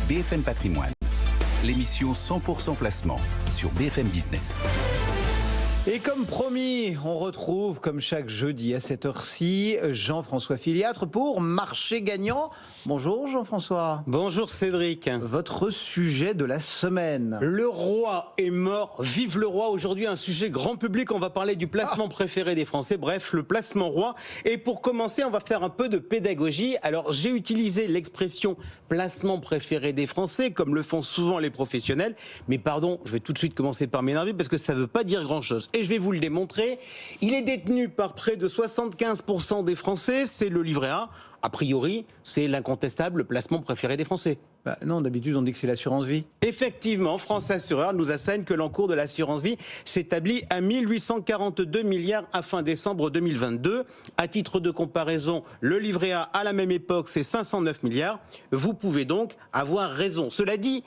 BFM Patrimoine, l'émission 100% placement sur BFM Business. Et comme promis, on retrouve, comme chaque jeudi à cette heure-ci, Jean-François Filiatre pour Marché Gagnant. Bonjour Jean-François. Bonjour Cédric. Votre sujet de la semaine. Le roi est mort, vive le roi. Aujourd'hui, un sujet grand public, on va parler du placement préféré des Français, bref, le placement roi. Et pour commencer, on va faire un peu de pédagogie. Alors, j'ai utilisé l'expression placement préféré des Français, comme le font souvent les professionnels. Mais pardon, je vais tout de suite commencer par m'énerver parce que ça ne veut pas dire grand-chose. Et je vais vous le démontrer. Il est détenu par près de 75% des Français. C'est le livret A. A priori, c'est l'incontestable placement préféré des Français. Non, d'habitude, on dit que c'est l'assurance vie. Effectivement, France Assureur nous assène que l'encours de l'assurance vie s'établit à 1842 milliards à fin décembre 2022. À titre de comparaison, le livret A à la même époque, c'est 509 milliards. Vous pouvez donc avoir raison. Cela dit,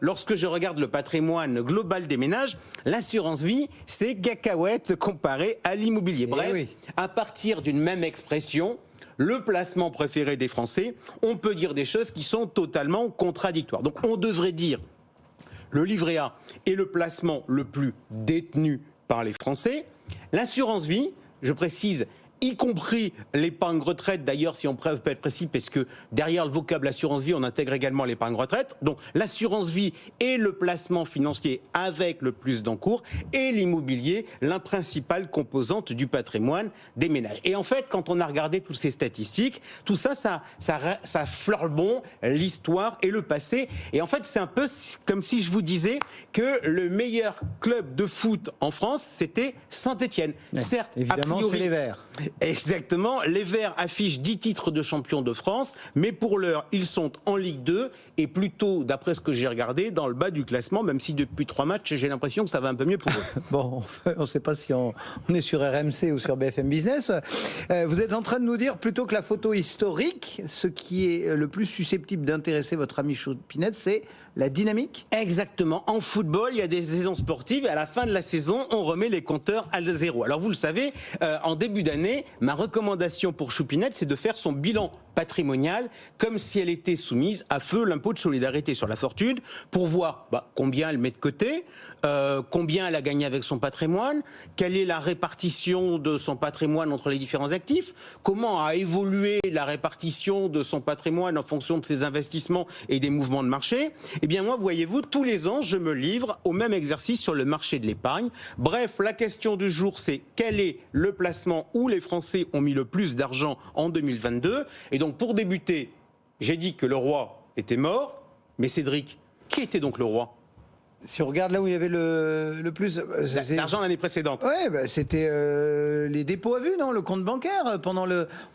lorsque je regarde le patrimoine global des ménages, l'assurance vie, c'est cacahuète comparé à l'immobilier. Bref, à partir d'une même expression, le placement préféré des Français, on peut dire des choses qui sont totalement contradictoires. Donc on devrait dire le livret A est le placement le plus détenu par les Français. L'assurance vie, je précise, y compris l'épargne retraite, d'ailleurs, si on peut être précis, parce que derrière le vocable assurance vie, on intègre également l'épargne retraite. Donc l'assurance vie est le placement financier avec le plus d'encours, et l'immobilier, la principale composante du patrimoine des ménages. Et en fait, quand on a regardé toutes ces statistiques, tout ça, ça fleure bon l'histoire et le passé. Et en fait, c'est un peu comme si je vous disais que le meilleur club de foot en France, c'était Saint-Étienne. Certes, évidemment, c'est les Verts. Exactement, les Verts affichent 10 titres de champion de France, mais pour l'heure, ils sont en Ligue 2 et plutôt, d'après ce que j'ai regardé, dans le bas du classement, même si depuis 3 matchs, j'ai l'impression que ça va un peu mieux pour eux. Bon, on ne sait pas si on est sur RMC ou sur BFM Business. Vous êtes en train de nous dire, plutôt que la photo historique, ce qui est le plus susceptible d'intéresser votre ami Choupinette, c'est la dynamique ? Exactement. En football, il y a des saisons sportives et à la fin de la saison, on remet les compteurs à zéro. Alors vous le savez, en début d'année, ma recommandation pour Choupinette, c'est de faire son bilan patrimonial comme si elle était soumise à feu l'impôt de solidarité sur la fortune pour voir combien elle met de côté, combien elle a gagné avec son patrimoine, quelle est la répartition de son patrimoine entre les différents actifs, comment a évolué la répartition de son patrimoine en fonction de ses investissements et des mouvements de marché. Eh bien moi, voyez-vous, tous les ans, je me livre au même exercice sur le marché de l'épargne. Bref, la question du jour, c'est quel est le placement où les Français ont mis le plus d'argent en 2022 ? Et donc, pour débuter, j'ai dit que le roi était mort. Mais Cédric, qui était donc le roi ? Si on regarde là où il y avait le plus... L'argent l'année précédente. Oui, c'était les dépôts à vue, non ? Le compte bancaire.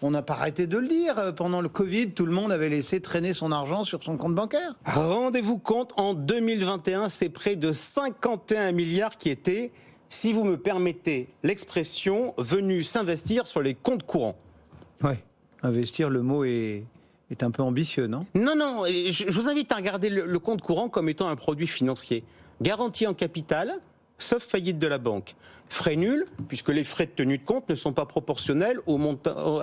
On n'a pas arrêté de le dire. Pendant le Covid, tout le monde avait laissé traîner son argent sur son compte bancaire. Rendez-vous compte, en 2021, c'est près de 51 milliards qui étaient, si vous me permettez l'expression, venus s'investir sur les comptes courants. Oui, investir, le mot est un peu ambitieux, non ? Non, je vous invite à regarder le compte courant comme étant un produit financier. Garantie en capital, sauf faillite de la banque. Frais nuls, puisque les frais de tenue de compte ne sont pas proportionnels au montant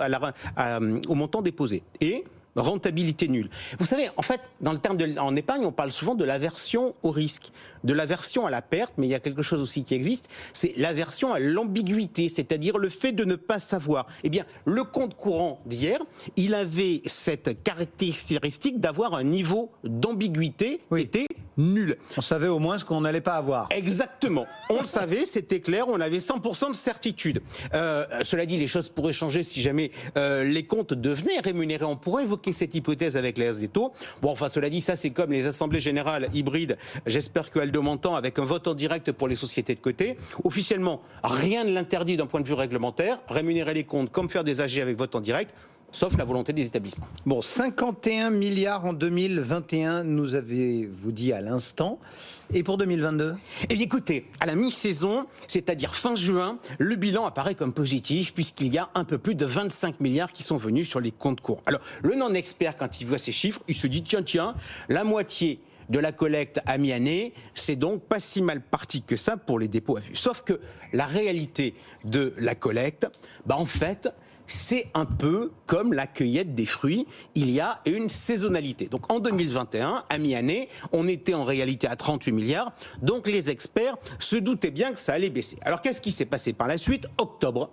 déposé. Et rentabilité nulle. Vous savez, en fait, dans le terme en épargne, on parle souvent de l'aversion au risque, de l'aversion à la perte, mais il y a quelque chose aussi qui existe, c'est l'aversion à l'ambiguïté, c'est-à-dire le fait de ne pas savoir. Eh bien, le compte courant d'hier, il avait cette caractéristique d'avoir un niveau d'ambiguïté qui était nul. On savait au moins ce qu'on n'allait pas avoir. Exactement. On le savait, c'était clair, on avait 100% de certitude. Cela dit, les choses pourraient changer si jamais les comptes devenaient rémunérés. On pourrait évoquer cette hypothèse avec les hausses des taux. Bon, enfin, cela dit, ça c'est comme les assemblées générales hybrides. J'espère que Aldo m'entend, avec un vote en direct pour les sociétés de côté. Officiellement, rien ne l'interdit d'un point de vue réglementaire. Rémunérer les comptes comme faire des AG avec vote en direct, sauf la volonté des établissements. Bon, 51 milliards en 2021, nous avez-vous dit à l'instant. Et pour 2022 ? Eh bien écoutez, à la mi-saison, c'est-à-dire fin juin, le bilan apparaît comme positif puisqu'il y a un peu plus de 25 milliards qui sont venus sur les comptes courants. Alors, le non-expert, quand il voit ces chiffres, il se dit tiens, la moitié de la collecte à mi-année, c'est donc pas si mal parti que ça pour les dépôts à vue. Sauf que la réalité de la collecte, en fait, c'est un peu comme la cueillette des fruits, il y a une saisonnalité. Donc en 2021, à mi-année, on était en réalité à 38 milliards, donc les experts se doutaient bien que ça allait baisser. Alors qu'est-ce qui s'est passé par la suite ? Octobre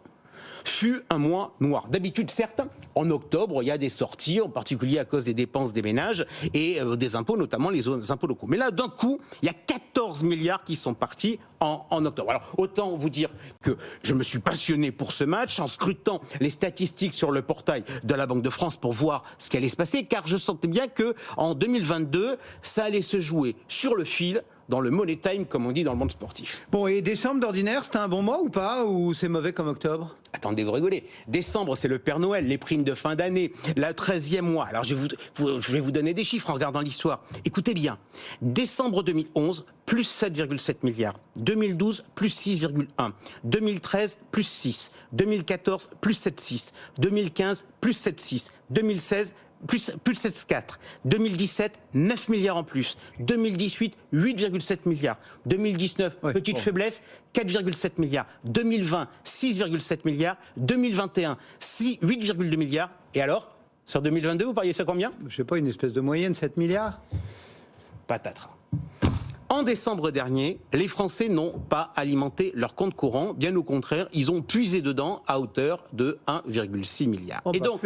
fut un mois noir. D'habitude, certes, en octobre, il y a des sorties, en particulier à cause des dépenses des ménages et des impôts, notamment les impôts locaux. Mais là, d'un coup, il y a 14 milliards qui sont partis en octobre. Alors, autant vous dire que je me suis passionné pour ce match en scrutant les statistiques sur le portail de la Banque de France pour voir ce qui allait se passer, car je sentais bien qu'en 2022, ça allait se jouer sur le fil, dans le money time, comme on dit dans le monde sportif. Bon, et décembre d'ordinaire, c'était un bon mois ou pas? Ou c'est mauvais comme octobre? Attendez, vous rigolez. Décembre, c'est le Père Noël, les primes de fin d'année, le 13e mois. Alors, je vais vous donner des chiffres en regardant l'histoire. Écoutez bien. Décembre 2011, plus 7,7 milliards. 2012, plus 6,1. 2013, plus 6. 2014, plus 7,6. 2015, plus 7,6. 2016, plus 7,4. 2017, 9 milliards en plus. 2018, 8,7 milliards. 2019, petite faiblesse, 4,7 milliards. 2020, 6,7 milliards. 2021, 8,2 milliards. Et alors, sur 2022, vous pariez ça combien ? Je sais pas, une espèce de moyenne, 7 milliards ? Patatras. En décembre dernier, les Français n'ont pas alimenté leur compte courant. Bien au contraire, ils ont puisé dedans à hauteur de 1,6 milliard. Oh, et donc,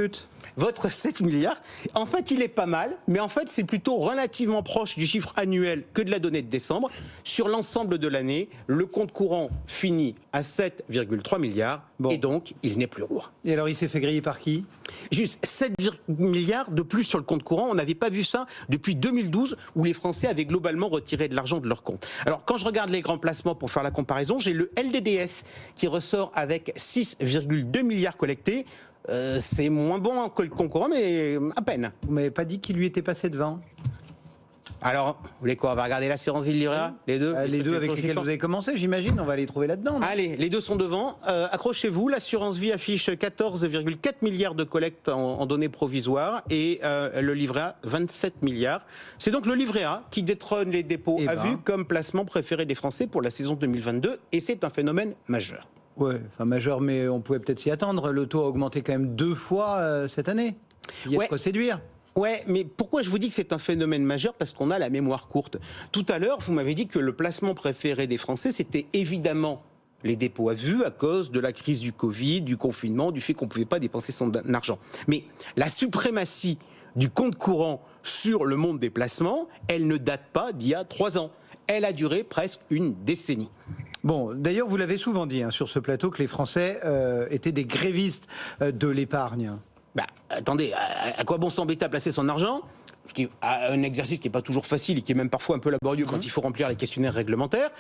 votre 7 milliards, en fait, il est pas mal, mais en fait, c'est plutôt relativement proche du chiffre annuel que de la donnée de décembre. Sur l'ensemble de l'année, le compte courant finit à 7,3 milliards, et donc, il n'est plus roi. Et alors, il s'est fait griller par qui ? Juste 7 milliards de plus sur le compte courant. On n'avait pas vu ça depuis 2012, où les Français avaient globalement retiré de l'argent de leur compte. Alors, quand je regarde les grands placements pour faire la comparaison, j'ai le LDDS qui ressort avec 6,2 milliards collectés. C'est moins bon que le concurrent, mais à peine. Vous m'avez pas dit qu'il lui était passé devant ? Alors, vous voulez quoi ? On va regarder l'assurance vie livret A, les deux Les deux avec lesquels vous avez commencé, j'imagine. On va les trouver là-dedans. Allez, les deux sont devant. Accrochez-vous, l'assurance vie affiche 14,4 milliards de collecte en données provisoires et le livret A, 27 milliards. C'est donc le livret A qui détrône les dépôts à vue comme placement préféré des Français pour la saison 2022 et c'est un phénomène majeur. Ouais, enfin majeur, mais on pouvait peut-être s'y attendre. Le taux a augmenté quand même 2 fois cette année. Il y a de quoi séduire. Ouais, mais pourquoi je vous dis que c'est un phénomène majeur ? Parce qu'on a la mémoire courte. Tout à l'heure, vous m'avez dit que le placement préféré des Français, c'était évidemment les dépôts à vue à cause de la crise du Covid, du confinement, du fait qu'on ne pouvait pas dépenser son argent. Mais la suprématie du compte courant sur le monde des placements, elle ne date pas d'il y a 3 ans. Elle a duré presque une décennie. Bon, d'ailleurs, vous l'avez souvent dit sur ce plateau que les Français étaient des grévistes de l'épargne. Attendez, à quoi bon s'embêter à placer son argent ? Ce qui est un exercice qui n'est pas toujours facile et qui est même parfois un peu laborieux quand il faut remplir les questionnaires réglementaires.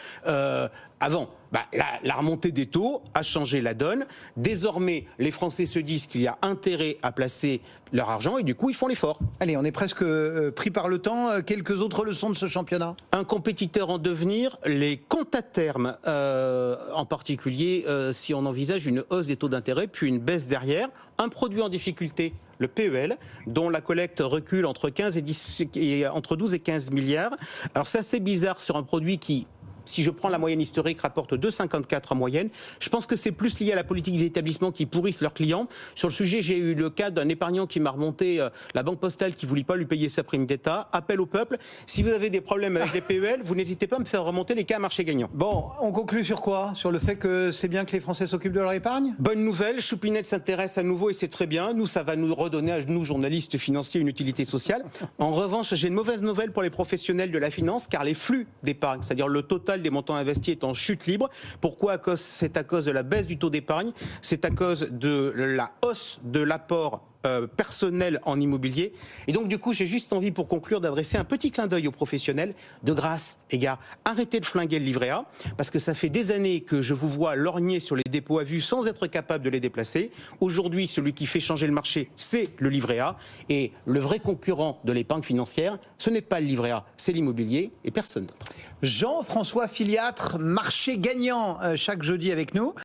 Avant, la remontée des taux a changé la donne. Désormais, les Français se disent qu'il y a intérêt à placer leur argent et du coup, ils font l'effort. Allez, on est presque pris par le temps. Quelques autres leçons de ce championnat ? Un compétiteur en devenir, les comptes à terme, en particulier si on envisage une hausse des taux d'intérêt puis une baisse derrière. Un produit en difficulté, le PEL, dont la collecte recule entre 12 et 15 milliards. Alors c'est assez bizarre sur un produit qui, si je prends la moyenne historique, rapporte 2,54 en moyenne. Je pense que c'est plus lié à la politique des établissements qui pourrissent leurs clients. Sur le sujet, j'ai eu le cas d'un épargnant qui m'a remonté la banque postale qui ne voulait pas lui payer sa prime d'État. Appel au peuple. Si vous avez des problèmes avec les PEL, vous n'hésitez pas à me faire remonter les cas à marché gagnant. Bon, on conclut sur quoi ? Sur le fait que c'est bien que les Français s'occupent de leur épargne ? Bonne nouvelle, Choupinette s'intéresse à nouveau et c'est très bien. Nous, ça va nous redonner à nous, journalistes financiers, une utilité sociale. En revanche, j'ai une mauvaise nouvelle pour les professionnels de la finance, car les flux d'épargne, c'est-à-dire le total des montants investis est en chute libre. Pourquoi ? C'est à cause de la baisse du taux d'épargne, c'est à cause de la hausse de l'apport personnel en immobilier. Et donc, du coup, j'ai juste envie, pour conclure, d'adresser un petit clin d'œil aux professionnels. De grâce, les gars, arrêtez de flinguer le livret A, parce que ça fait des années que je vous vois lorgner sur les dépôts à vue sans être capable de les déplacer. Aujourd'hui, celui qui fait changer le marché, c'est le livret A. Et le vrai concurrent de l'épargne financière, ce n'est pas le livret A, c'est l'immobilier et personne d'autre. Jean-François Filiatre, marché gagnant chaque jeudi avec nous.